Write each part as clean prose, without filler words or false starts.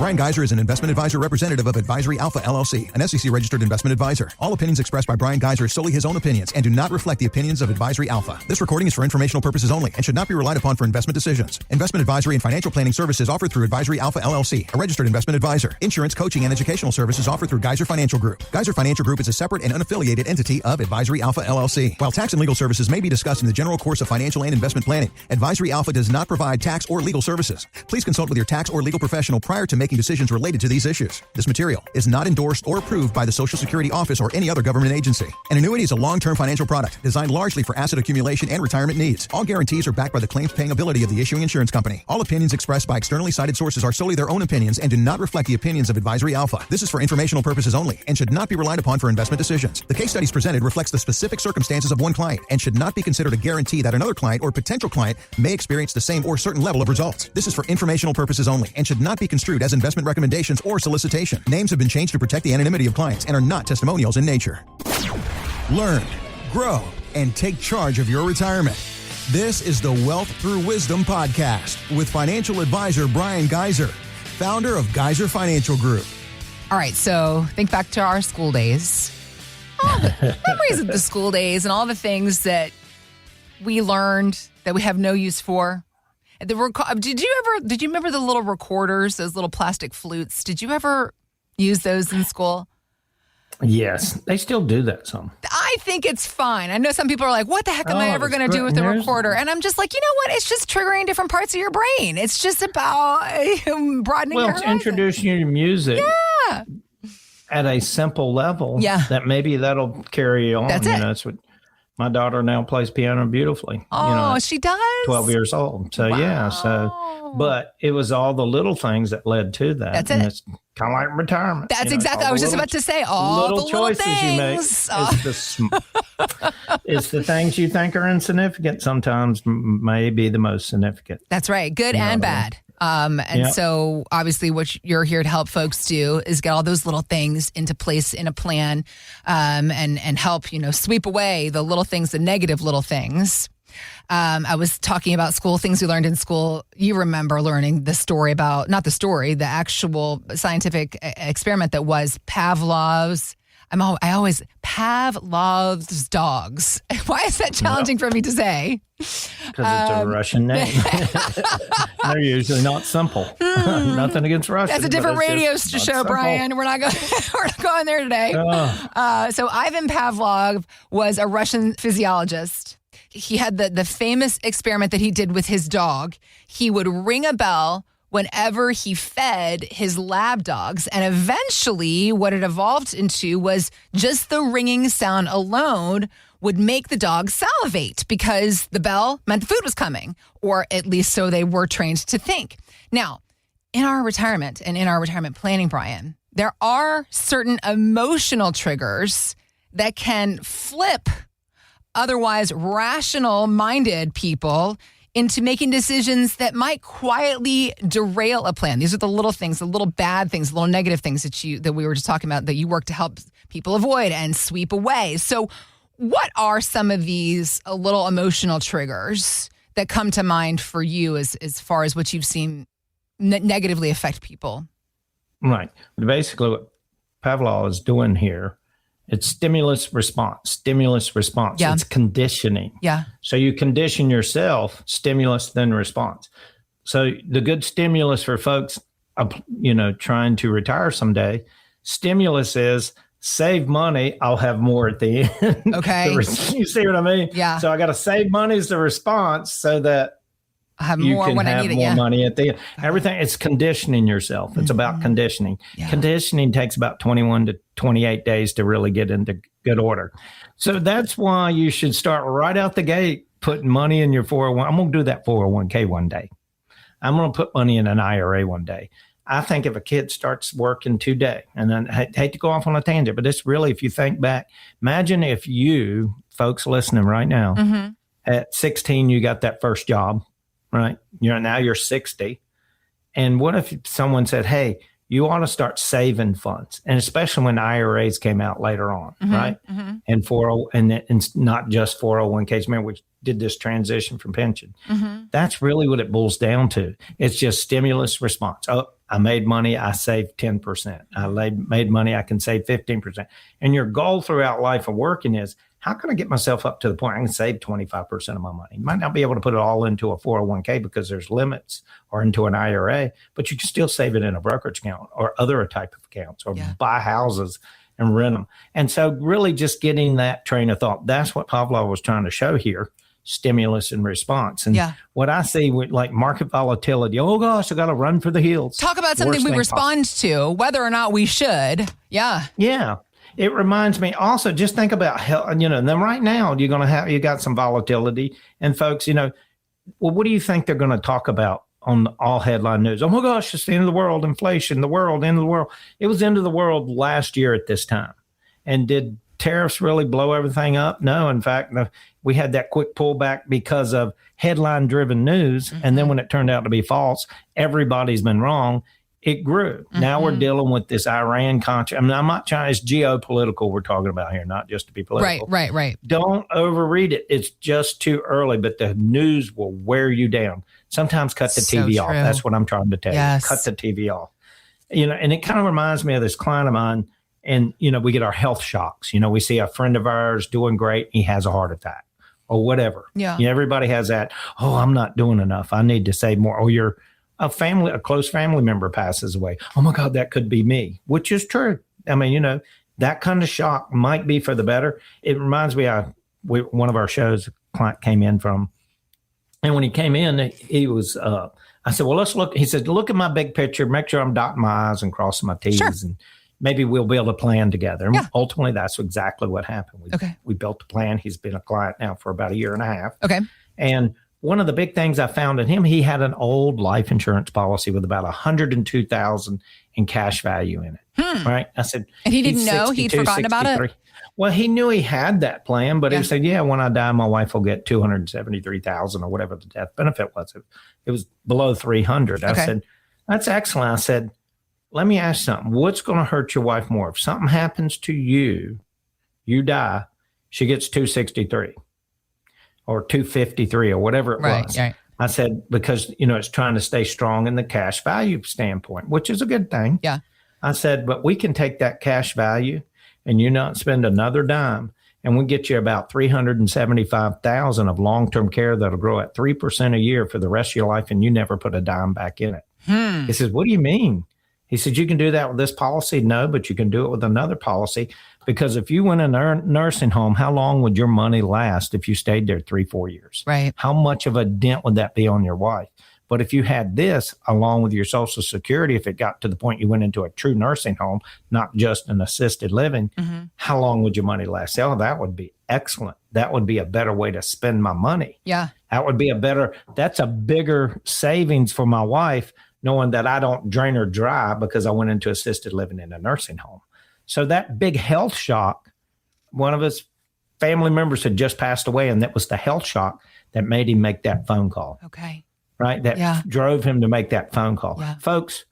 Bryan Gaiser is an investment advisor representative of Advisory Alpha LLC, an SEC-registered investment advisor. All opinions expressed by Bryan Gaiser are solely his own opinions and do not reflect the opinions of Advisory Alpha. This recording is for informational purposes only and should not be relied upon for investment decisions. Investment advisory and financial planning services offered through Advisory Alpha LLC, a registered investment advisor. Insurance, coaching, and educational services offered through Gaiser Financial Group. Gaiser Financial Group is a separate and unaffiliated entity of Advisory Alpha LLC. While tax and legal services may be discussed in the general course of financial and investment planning, Advisory Alpha does not provide tax or legal services. Please consult with your tax or legal professional prior to making decisions related to these issues. This material is not endorsed or approved by the Social Security Office or any other government agency. An annuity is a long-term financial product designed largely for asset accumulation and retirement needs. All guarantees are backed by the claims-paying ability of the issuing insurance company. All opinions expressed by externally cited sources are solely their own opinions and do not reflect the opinions of Advisory Alpha. This is for informational purposes only and should not be relied upon for investment decisions. The case studies presented reflects the specific circumstances of one client and should not be considered a guarantee that another client or potential client may experience the same or certain level of results. This is for informational purposes only and should not be construed as investment recommendations or solicitation. Names have been changed to protect the anonymity of clients and are not testimonials in nature. Learn, grow, and take charge of your retirement. This is the Wealth Thru Wisdom podcast with financial advisor Bryan Gaiser, founder of Gaiser Financial Group. All right, so think back to our school days. All the memories of the school days and all the things that we learned that we have no use for. Did you remember the little recorders, those little plastic flutes? Did you ever use those in school? Yes, they still do that some. I think it's fine. I know some people are like, what the heck am I ever going to do with the recorder? And I'm just like, you know what? It's just triggering different parts of your brain. It's just about broadening your horizon. Well, it's introducing you to music. Yeah. At a simple level. Yeah. That maybe that'll carry you on. That's it. That's what my daughter now plays piano beautifully. Oh, she does? 12 years old. So, wow. Yeah. But it was all the little things that led to that. That's and it. It's kind of like retirement. That's exactly. I was just about to say all the little choices things. You make. It's the things you think are insignificant sometimes may be the most significant. That's right. Good and bad. So obviously what you're here to help folks do is get all those little things into place in a plan, and help, sweep away the little things, the negative little things. I was talking about school, things we learned in school. You remember learning the story about, not the story, the actual scientific experiment that was Pavlov's dogs. Why is that challenging for me to say? Because it's a Russian name. They're usually not simple. Nothing against Russia. That's a different radio show, Bryan. We're not going there today. So Ivan Pavlov was a Russian physiologist. He had the famous experiment that he did with his dog. He would ring a bell whenever he fed his lab dogs. And eventually what it evolved into was just the ringing sound alone would make the dog salivate because the bell meant the food was coming, or at least so they were trained to think. Now, in our retirement and in our retirement planning, Bryan, there are certain emotional triggers that can flip otherwise rational-minded people into making decisions that might quietly derail a plan. These are the little things, the little bad things, the little negative things that we were just talking about that you work to help people avoid and sweep away. So what are some of these little emotional triggers that come to mind for you as far as what you've seen negatively affect people? Right. Basically what Pavlov is doing here, it's stimulus response. Yeah. It's conditioning. Yeah. So you condition yourself, stimulus, then response. So the good stimulus for folks, trying to retire someday, stimulus is save money. I'll have more at the end. Okay. You see what I mean? Yeah. So I got to save money as the response so that I have more when I need it. More money at the end. Everything, it's conditioning yourself. It's about conditioning. Yeah. Conditioning takes about 21 to 28 days to really get into good order. So that's why you should start right out the gate putting money in your 401. I'm going to do that 401k one day. I'm going to put money in an IRA one day. I think if a kid starts working today, and then I hate to go off on a tangent, but it's really, if you think back, imagine if you, folks listening right now, at 16, you got that first job. Right. You're 60. And what if someone said, hey, you ought to start saving funds? And especially when IRAs came out later on, right? Mm-hmm. And not just 401ks. Remember, we did this transition from pension. Mm-hmm. That's really what it boils down to. It's just stimulus response. Oh, I made money, I saved 10%. I made money, I can save 15%. And your goal throughout life of working is, how can I get myself up to the point I can save 25% of my money? You might not be able to put it all into a 401k because there's limits, or into an IRA, but you can still save it in a brokerage account or other type of accounts, or buy houses and rent them. And so really just getting that train of thought, that's what Pavlov was trying to show here, stimulus and response. And what I see with like market volatility, oh gosh, I got to run for the hills. Talk about something we respond to, whether or not we should. Yeah. Yeah. It reminds me also, just think about health, and then right now you got some volatility, and folks, well, what do you think they're going to talk about on all headline news? Oh my gosh, it's the end of the world, inflation, the world, end of the world. It was end of the world last year at this time. And did tariffs really blow everything up? No, in fact, we had that quick pullback because of headline driven news. Mm-hmm. And then when it turned out to be false, everybody's been wrong. It grew. Mm-hmm. Now we're dealing with this Iran contract. I mean, I'm not trying, it's geopolitical we're talking about here, not just to be political. Right. Don't overread it. It's just too early, but the news will wear you down. Sometimes cut the TV off. That's what I'm trying to tell you. Cut the TV off. And it kind of reminds me of this client of mine. And, we get our health shocks. We see a friend of ours doing great. He has a heart attack or whatever. Yeah. Everybody has that. Oh, I'm not doing enough. I need to save more. Or you're a close family member passes away. Oh my God, that could be me, which is true. I mean, that kind of shock might be for the better. It reminds me of one of our shows, a client came in from, and when he came in, he was, I said, well, let's look. He said, look at my big picture, make sure I'm dotting my I's and crossing my T's. Sure. And maybe we'll build a plan together. And ultimately, that's exactly what happened. We built a plan. He's been a client now for about a year and a half. Okay. And one of the big things I found in him, he had an old life insurance policy with about $102,000 in cash value in it. Right? I said, and he didn't know, he'd forgotten about it. Well, he knew he had that plan, but he said, when I die, my wife will get $273,000 or whatever the death benefit was. It was below $300,000. I said, that's excellent. I said, let me ask something. What's going to hurt your wife more? If something happens to you, you die, she gets $263,000 or $253,000 or whatever it was. Right. I said, because, it's trying to stay strong in the cash value standpoint, which is a good thing. Yeah. I said, but we can take that cash value and you not spend another dime, and we get you about $375,000 of long-term care that'll grow at 3% a year for the rest of your life, and you never put a dime back in it. He says, what do you mean? He said, you can do that with this policy? No, but you can do it with another policy, because if you went in a nursing home, how long would your money last if you stayed there 3-4 years? Right. How much of a dent would that be on your wife? But if you had this along with your Social Security, if it got to the point you went into a true nursing home, not just an assisted living, how long would your money last? Oh, that would be excellent. That would be a better way to spend my money. Yeah. That would be that's a bigger savings for my wife, knowing that I don't drain her dry because I went into assisted living in a nursing home. So that big health shock, one of his family members had just passed away, and that was the health shock that made him make that phone call. Okay. Right? That drove him to make that phone call. Yeah. Folks,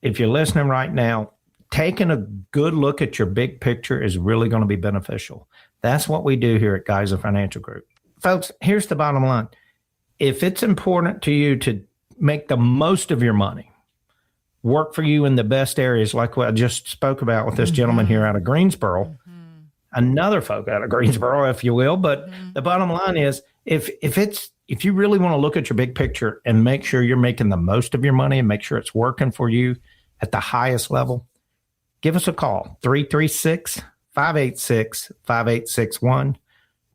if you're listening right now, taking a good look at your big picture is really going to be beneficial. That's what we do here at Gaiser Financial Group. Folks, here's the bottom line. If it's important to you to make the most of your money, work for you in the best areas, like what I just spoke about with this gentleman here out of Greensboro, another folk out of Greensboro, if you will. But the bottom line is, if you really want to look at your big picture and make sure you're making the most of your money and make sure it's working for you at the highest level, give us a call, 336-586-5861,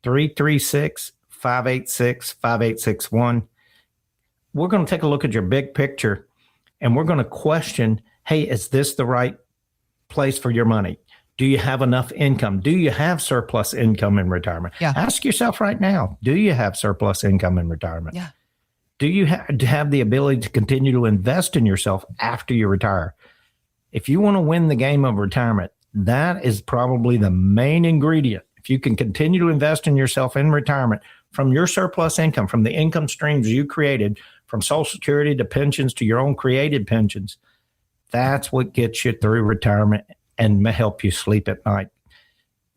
336-586-5861. We're going to take a look at your big picture, and we're going to question, hey, is this the right place for your money? Do you have enough income? Do you have surplus income in retirement? Yeah. Ask yourself right now, do you have surplus income in retirement? Yeah. Do you have the ability to continue to invest in yourself after you retire? If you want to win the game of retirement, that is probably the main ingredient. If you can continue to invest in yourself in retirement from your surplus income, from the income streams you created, from Social Security to pensions to your own created pensions, that's what gets you through retirement and help you sleep at night.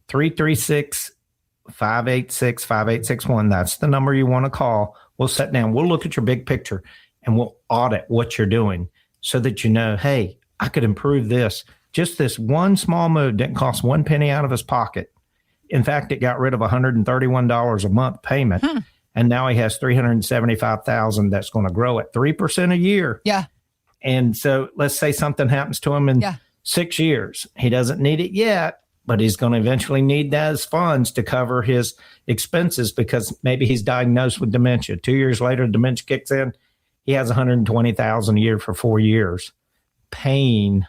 336-586-5861. That's the number you want to call. We'll sit down. We'll look at your big picture and we'll audit what you're doing so that you know, hey, I could improve this. Just this one small move didn't cost one penny out of his pocket. In fact, it got rid of $131 a month payment. And now he has $375,000 that's going to grow at 3% a year. Yeah. And so let's say something happens to him in 6 years. He doesn't need it yet, but he's going to eventually need those funds to cover his expenses because maybe he's diagnosed with dementia. 2 years later, dementia kicks in. He has $120,000 a year for 4 years paying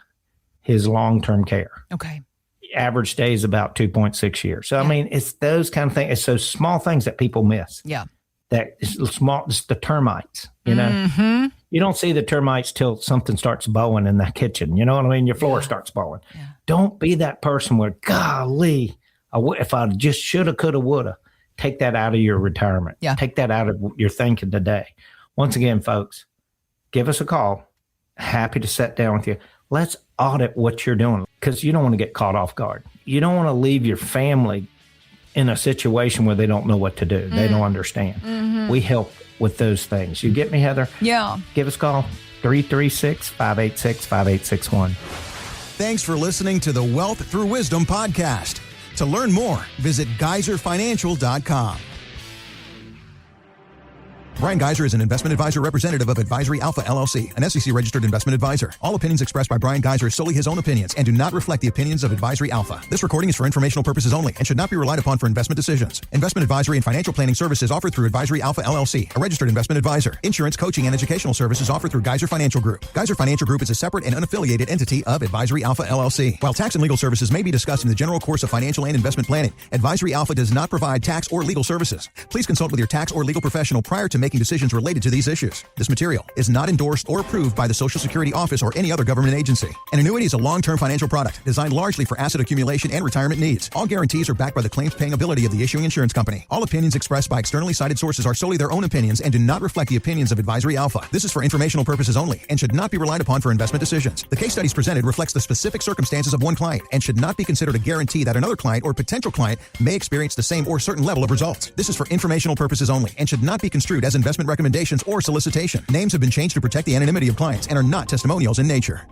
his long-term care. Okay. Average stay is about 2.6 years. So, I mean, it's those kind of things. It's those small things that people miss. Yeah. That is small, it's the termites, you know. You don't see the termites till something starts bowing in the kitchen. You know what I mean? Your floor starts bowing. Yeah. Don't be that person where, golly, if I just shoulda, coulda, woulda. Take that out of your retirement. Yeah. Take that out of your thinking today. Once again, folks, give us a call. Happy to sit down with you. Let's audit what you're doing because you don't want to get caught off guard. You don't want to leave your family in a situation where they don't know what to do. They don't understand. We help with those things. You get me, Heather? Yeah. Give us a call, 336-586-5861. Thanks for listening to the Wealth Thru Wisdom podcast. To learn more, visit geiserfinancial.com. Bryan Gaiser is an investment advisor representative of Advisory Alpha LLC, an SEC-registered investment advisor. All opinions expressed by Bryan Gaiser are solely his own opinions and do not reflect the opinions of Advisory Alpha. This recording is for informational purposes only and should not be relied upon for investment decisions. Investment advisory and financial planning services offered through Advisory Alpha LLC, a registered investment advisor. Insurance, coaching, and educational services offered through Gaiser Financial Group. Gaiser Financial Group is a separate and unaffiliated entity of Advisory Alpha LLC. While tax and legal services may be discussed in the general course of financial and investment planning, Advisory Alpha does not provide tax or legal services. Please consult with your tax or legal professional prior to making decisions related to these issues. This material is not endorsed or approved by the Social Security Office or any other government agency. An annuity is a long-term financial product designed largely for asset accumulation and retirement needs. All guarantees are backed by the claims-paying ability of the issuing insurance company. All opinions expressed by externally cited sources are solely their own opinions and do not reflect the opinions of Advisory Alpha. This is for informational purposes only and should not be relied upon for investment decisions. The case studies presented reflects the specific circumstances of one client and should not be considered a guarantee that another client or potential client may experience the same or certain level of results. This is for informational purposes only and should not be construed as investment recommendations or solicitation. Names have been changed to protect the anonymity of clients and are not testimonials in nature.